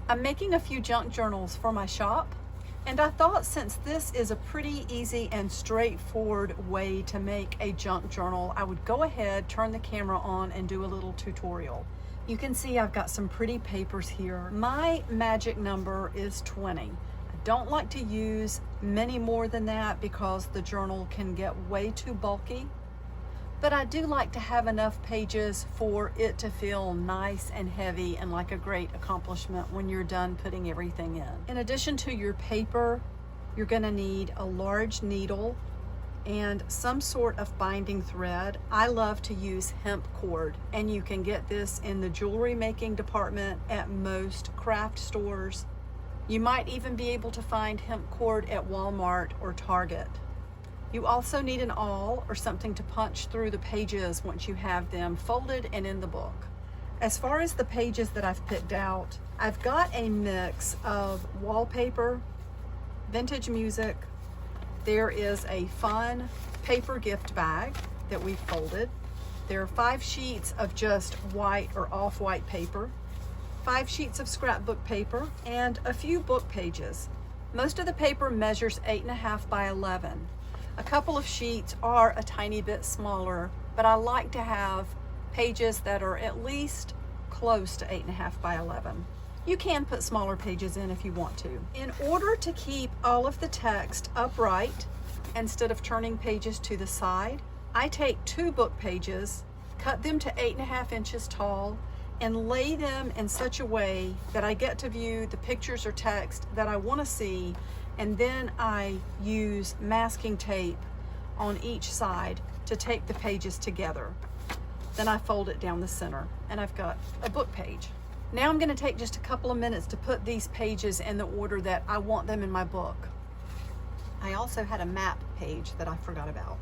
I'm making a few junk journals for my shop, and I thought since this is a pretty easy and straightforward way to make a junk journal, I would go ahead, turn the camera on, and do a little tutorial. You can see I've got some pretty papers here. My magic number is 20. I don't like to use many more than that because the journal can get way too bulky. But I do like to have enough pages for it to feel nice and heavy and like a great accomplishment when you're done putting everything in. In addition to your paper, you're gonna need a large needle and some sort of binding thread. I love to use hemp cord, and you can get this in the jewelry making department at most craft stores. You might even be able to find hemp cord at Walmart or Target. You also need an awl or something to punch through the pages once you have them folded and in the book. As far as the pages that I've picked out, I've got a mix of wallpaper, vintage music. There is a fun paper gift bag that we folded. There are 5 sheets of just white or off-white paper, 5 sheets of scrapbook paper, and a few book pages. Most of the paper measures 8.5 by 11. A couple of sheets are a tiny bit smaller, but I like to have pages that are at least close to 8.5 by 11. You can put smaller pages in if you want to. In order to keep all of the text upright, instead of turning pages to the side, I take 2 book pages, cut them to 8.5 inches tall, and lay them in such a way that I get to view the pictures or text that I want to see, and then I use masking tape on each side to tape the pages together. Then I fold it down the center, and I've got a book page. Now I'm going to take just a couple of minutes to put these pages in the order that I want them in my book. I also had a map page that I forgot about.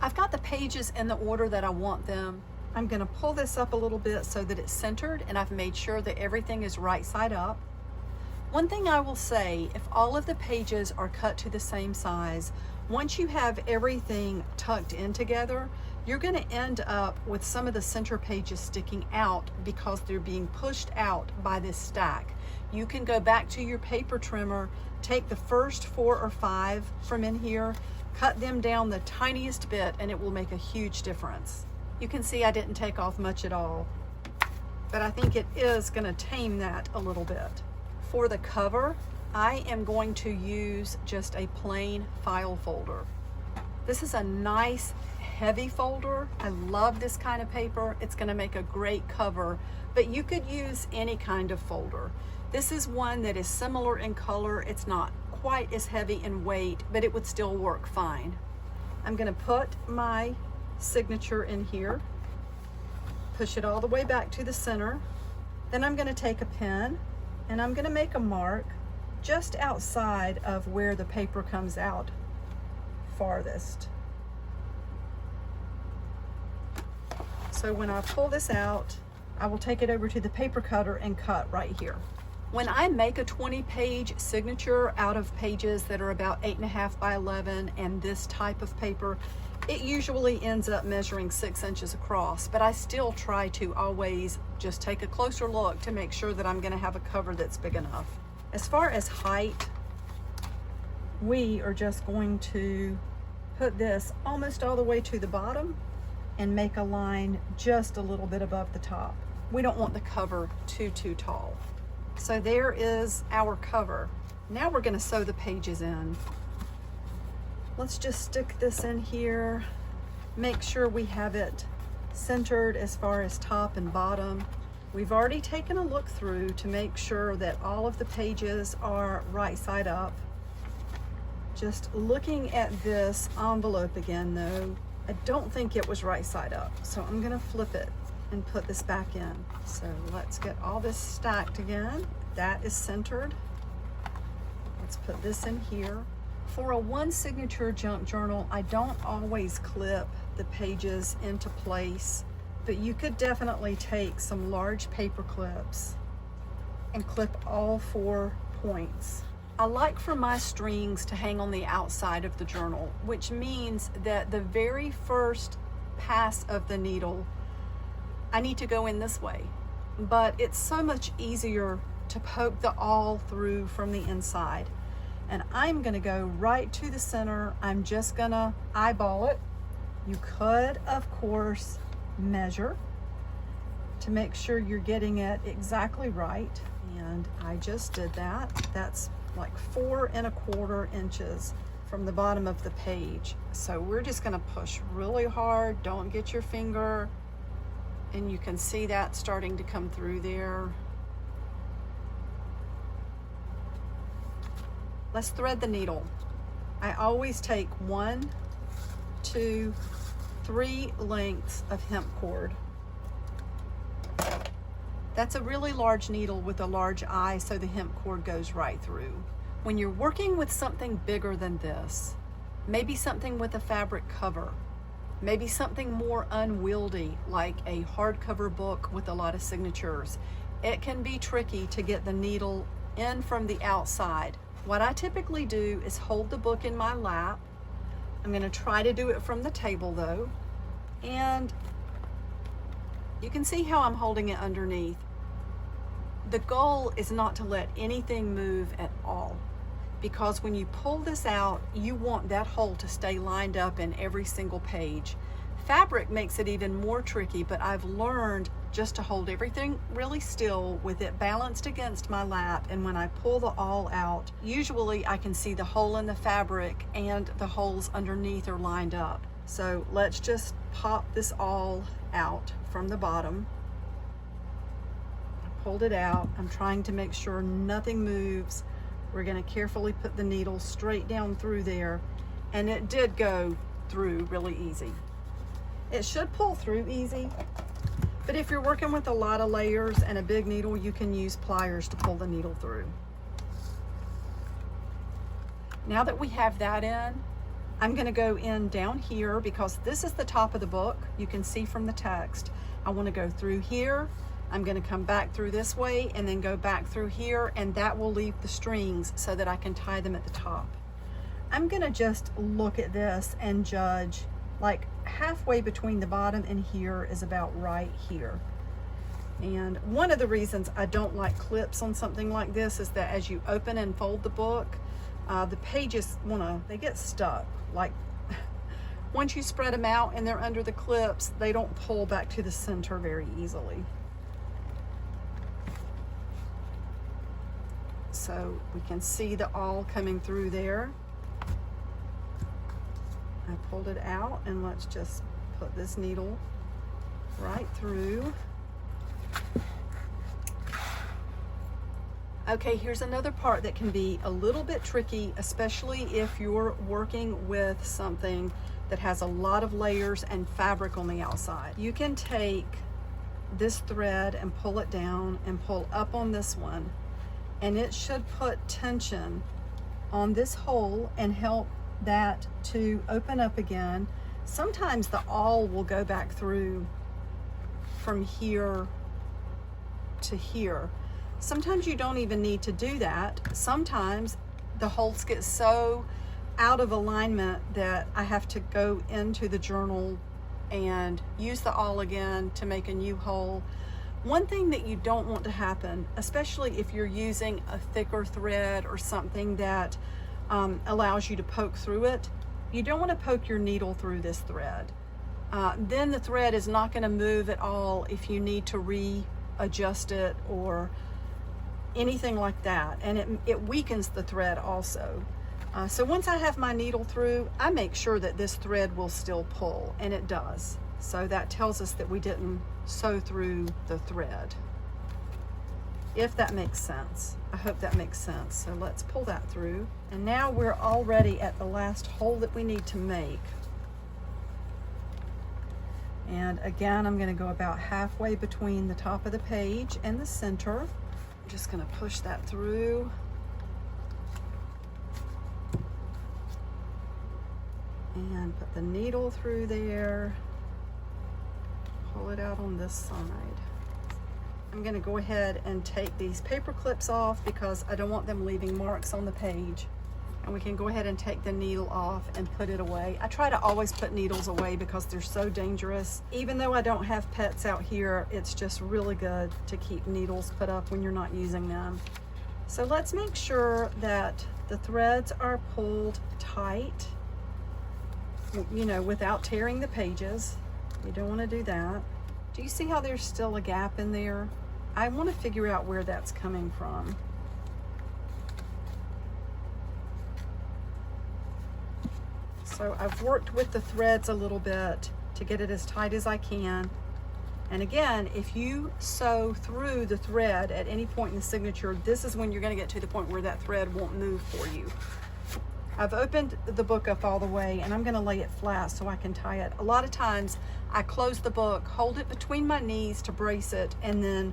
I've got the pages in the order that I want them. I'm going to pull this up a little bit so that it's centered, and I've made sure that everything is right side up. One thing I will say, if all of the pages are cut to the same size, once you have everything tucked in together, you're going to end up with some of the center pages sticking out because they're being pushed out by this stack. You can go back to your paper trimmer, take the first 4 or 5 from in here, cut them down the tiniest bit, and it will make a huge difference. You can see I didn't take off much at all, but I think it is going to tame that a little bit. For the cover, I am going to use just a plain file folder. This is a nice heavy folder. I love this kind of paper. It's going to make a great cover, but you could use any kind of folder. This is one that is similar in color. It's not quite as heavy in weight, but it would still work fine. I'm going to put my signature in here, push it all the way back to the center. Then I'm going to take a pen and I'm going to make a mark just outside of where the paper comes out farthest. So when I pull this out, I will take it over to the paper cutter and cut right here. When I make a 20-page signature out of pages that are about 8.5 by 11 and this type of paper, it usually ends up measuring 6 inches across, but I still try to always just take a closer look to make sure that I'm going to have a cover that's big enough. As far as height, we are just going to put this almost all the way to the bottom and make a line just a little bit above the top. We don't want the cover too tall. So there is our cover. Now we're going to sew the pages in. Let's just stick this in here. Make sure we have it centered as far as top and bottom. We've already taken a look through to make sure that all of the pages are right side up. Just looking at this envelope again though, I don't think it was right side up. So I'm gonna flip it and put this back in. So let's get all this stacked again. That is centered. Let's put this in here. For a one signature junk journal, I don't always clip the pages into place, but you could definitely take some large paper clips and clip all 4 points. I like for my strings to hang on the outside of the journal, which means that the very first pass of the needle, I need to go in this way. But it's so much easier to poke the awl through from the inside. And I'm gonna go right to the center. I'm just gonna eyeball it. You could, of course, measure to make sure you're getting it exactly right. And I just did that. That's like 4 1/4 inches from the bottom of the page. So we're just gonna push really hard. Don't get your finger. And you can see that starting to come through there. Let's thread the needle. I always take 1, 2, 3 lengths of hemp cord. That's a really large needle with a large eye, so the hemp cord goes right through. When you're working with something bigger than this, maybe something with a fabric cover, maybe something more unwieldy like a hardcover book with a lot of signatures, it can be tricky to get the needle in from the outside. What I typically do is hold the book in my lap. I'm gonna try to do it from the table though. And you can see how I'm holding it underneath. The goal is not to let anything move at all, because when you pull this out, you want that hole to stay lined up in every single page. Fabric makes it even more tricky, but I've learned just to hold everything really still with it balanced against my lap, and when I pull the awl out, usually I can see the hole in the fabric and the holes underneath are lined up. So let's just pop this awl out from the bottom. I pulled it out. I'm trying to make sure nothing moves. We're going to carefully put the needle straight down through there, and it did go through really easy. It should pull through easy, but if you're working with a lot of layers and a big needle, you can use pliers to pull the needle through. Now that we have that in, I'm going to go in down here because this is the top of the book. You can see from the text. I want to go through here. I'm going to come back through this way and then go back through here, and that will leave the strings so that I can tie them at the top. I'm going to just look at this and judge, like halfway between the bottom and here is about right here. And one of the reasons I don't like clips on something like this is that as you open and fold the book, the pages they get stuck. Like once you spread them out and they're under the clips, they don't pull back to the center very easily. So we can see the awl coming through there. I pulled it out, and let's just put this needle right through. Okay, here's another part that can be a little bit tricky, especially if you're working with something that has a lot of layers and fabric on the outside. You can take this thread and pull it down and pull up on this one, and it should put tension on this hole and help that to open up again. Sometimes the awl will go back through from here to here. Sometimes you don't even need to do that. Sometimes the Holtz get so out of alignment that I have to go into the journal and use the awl again to make a new hole. One thing that you don't want to happen, especially if you're using a thicker thread or something that allows you to poke through it, you don't want to poke your needle through this thread. Then the thread is not going to move at all if you need to readjust it or anything like that, and it weakens the thread also. So once I have my needle through, I make sure that this thread will still pull, and it does. So that tells us that we didn't sew through the thread, if that makes sense. I hope that makes sense. So let's pull that through. And now we're already at the last hole that we need to make. And again, I'm going to go about halfway between the top of the page and the center. I'm just going to push that through. And put the needle through there. Pull it out on this side. I'm going to go ahead and take these paper clips off because I don't want them leaving marks on the page. And we can go ahead and take the needle off and put it away. I try to always put needles away because they're so dangerous. Even though I don't have pets out here, it's just really good to keep needles put up when you're not using them. So let's make sure that the threads are pulled tight, you know, without tearing the pages. You don't want to do that. Do you see how there's still a gap in there? I want to figure out where that's coming from. So I've worked with the threads a little bit to get it as tight as I can. And again, if you sew through the thread at any point in the signature, this is when you're going to get to the point where that thread won't move for you. I've opened the book up all the way, and I'm going to lay it flat so I can tie it. A lot of times I close the book, hold it between my knees to brace it, and then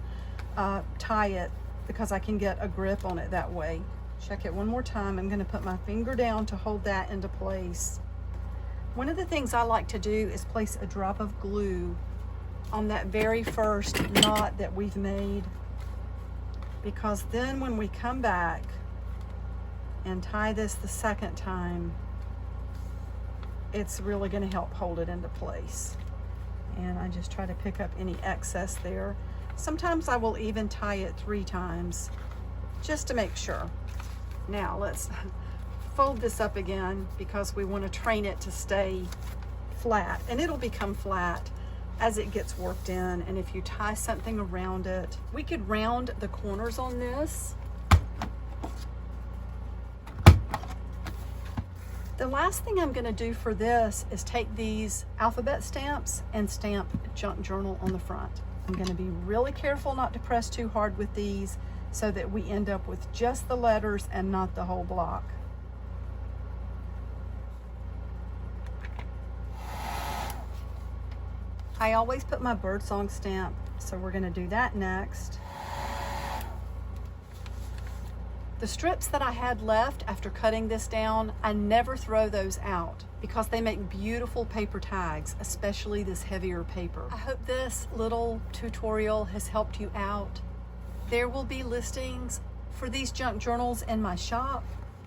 tie it because I can get a grip on it that way. Check it one more time. I'm going to put my finger down to hold that into place. One of the things I like to do is place a drop of glue on that very first knot that we've made, because then when we come back and tie this the second time, it's really going to help hold it into place. And I just try to pick up any excess there. Sometimes I will even tie it 3 times just to make sure. Now let's fold this up again because we want to train it to stay flat, and it'll become flat as it gets worked in. And if you tie something around it, we could round the corners on this. The last thing I'm going to do for this is take these alphabet stamps and stamp junk journal on the front. I'm going to be really careful not to press too hard with these so that we end up with just the letters and not the whole block. I always put my birdsong stamp, so we're going to do that next. The strips that I had left after cutting this down, I never throw those out because they make beautiful paper tags, especially this heavier paper. I hope this little tutorial has helped you out. There will be listings for these junk journals in my shop.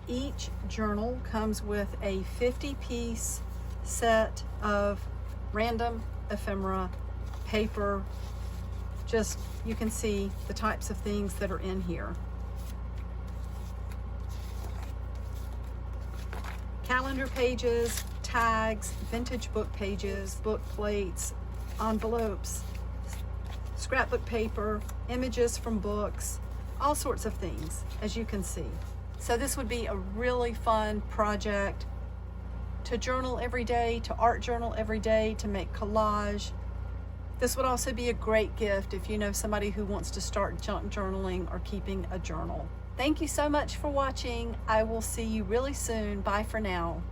Each journal comes with a 50-piece set of random ephemera, paper. Just, you can see the types of things that are in here. Calendar pages, tags, vintage book pages, book plates, envelopes, scrapbook paper, images from books, all sorts of things, as you can see. So this would be a really fun project to journal every day, to art journal every day, to make collage. This would also be a great gift if you know somebody who wants to start junk journaling or keeping a journal. Thank you so much for watching. I will see you really soon. Bye for now.